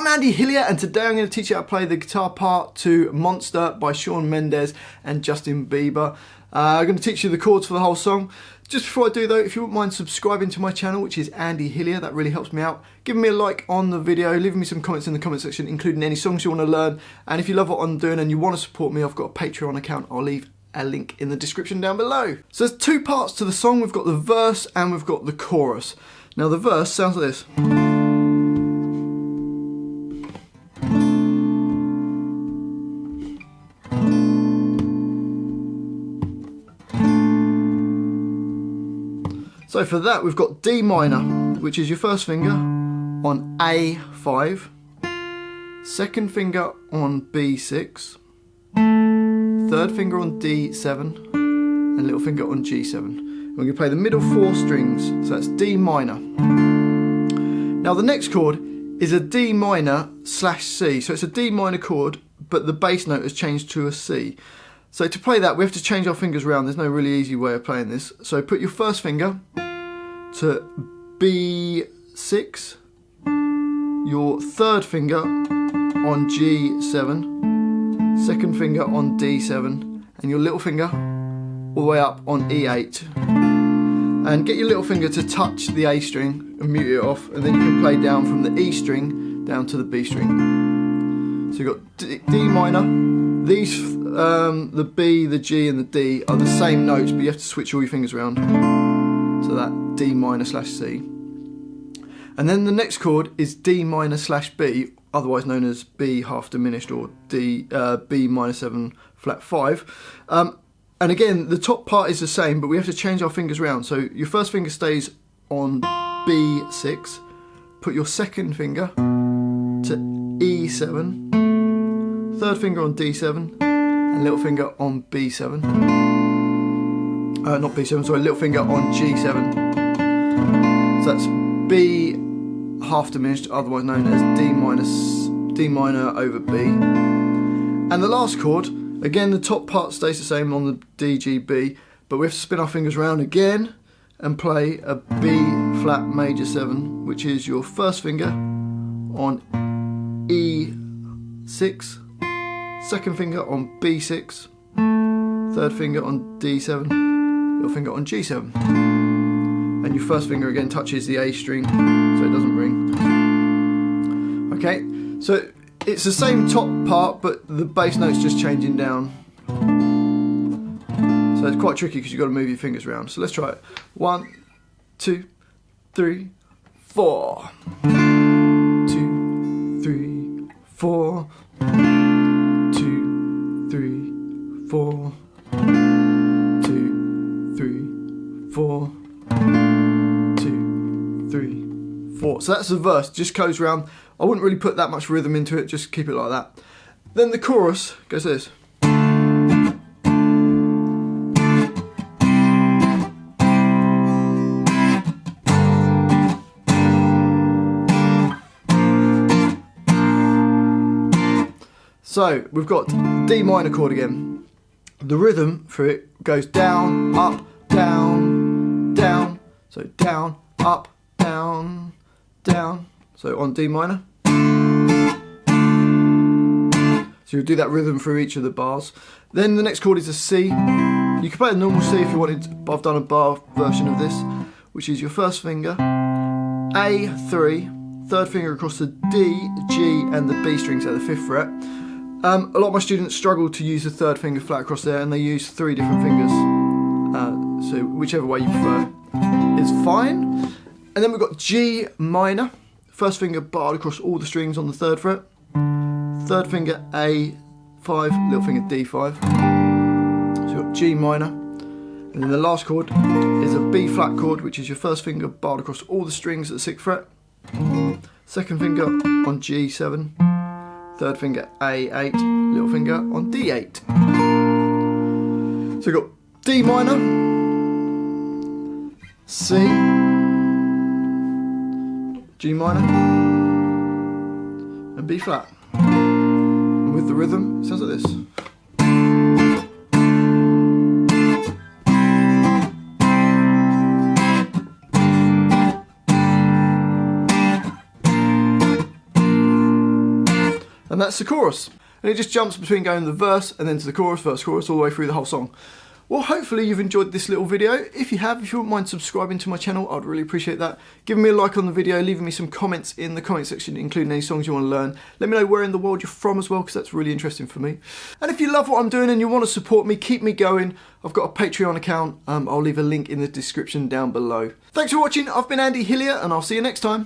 Andy Hillier, and today I'm going to teach you how to play the guitar part to Monster by Shawn Mendes and Justin Bieber. I'm going to teach you the chords for the whole song. Just before I do though, if you wouldn't mind subscribing to my channel, which is Andy Hillier, that really helps me out. Giving me a like on the video, leaving me some comments in the comment section, including any songs you want to learn. And if you love what I'm doing and you want to support me, I've got a Patreon account. I'll leave a link in the description down below. So there's two parts to the song. We've got the verse and we've got the chorus. Now the verse sounds like this. So for that we've got D minor, which is your first finger on A5, second finger on B6, third finger on D7, and little finger on G7. We're going to play the middle four strings, so that's D minor. Now the next chord is a D minor slash C, so it's a D minor chord, but the bass note has changed to a C. So to play that, we have to change our fingers around. There's no really easy way of playing this. So put your first finger to B6, your third finger on G7, second finger on D7, and your little finger all the way up on E8. And get your little finger to touch the A string and mute it off, and then you can play down from the E string down to the B string. So you've got D minor. These, the B, the G and the D are the same notes, but you have to switch all your fingers around. So that D minor slash C. And then the next chord is D minor slash B, otherwise known as B half diminished, or B minor 7 flat 5. And again, the top part is the same, but we have to change our fingers around. So your first finger stays on B6, put your second finger to E7, third finger on D7, and little finger on B7. Not B7, sorry, little finger on G7. So that's B half diminished, otherwise known as D minor over B. And the last chord, again the top part stays the same on the D, G, B, but we have to spin our fingers around again and play a B flat major 7, which is your first finger on E6, second finger on B6, third finger on D7, little finger on G7. And your first finger again touches the A string, so it doesn't ring. Okay, so it's the same top part, but the bass note's just changing down. So it's quite tricky because you've got to move your fingers around. So let's try it. 1, 2, 3, 4. 2, 3, 4. 2, 3, 4. 2, 3, 4. 2, 3, 4. So that's the verse, just goes round. I wouldn't really put that much rhythm into it, just keep it like that. Then the chorus goes this. So we've got D minor chord again. The rhythm for it goes down, up, down, down. So down, up, down, down. So on D minor. So you'll do that rhythm through each of the bars. Then the next chord is a C. You can play a normal C if you wanted, but I've done a bar version of this, which is your first finger, A3, third finger across the D, G and the B strings at the 5th fret. A lot of my students struggle to use the third finger flat across there, and they use 3 different fingers. So whichever way you prefer is fine. And then we've got G minor. First finger barred across all the strings on the 3rd fret. Third finger A5, little finger D5. So you've got G minor. And then the last chord is a B flat chord, which is your first finger barred across all the strings at the 6th fret. Second finger on G7. Third finger A8, little finger on D8. So you've got D minor, C, G minor, and B flat. And with the rhythm, it sounds like this. and that's the chorus. And it just jumps between going the verse and then to the chorus, verse, chorus, all the way through the whole song. Well, hopefully you've enjoyed this little video. If you have, if you wouldn't mind subscribing to my channel, I'd really appreciate that. Giving me a like on the video, leaving me some comments in the comment section, including any songs you want to learn. Let me know where in the world you're from as well, because that's really interesting for me. And if you love what I'm doing and you want to support me, keep me going, I've got a Patreon account. I'll leave a link in the description down below. Thanks for watching. I've been Andy Hillier, and I'll see you next time.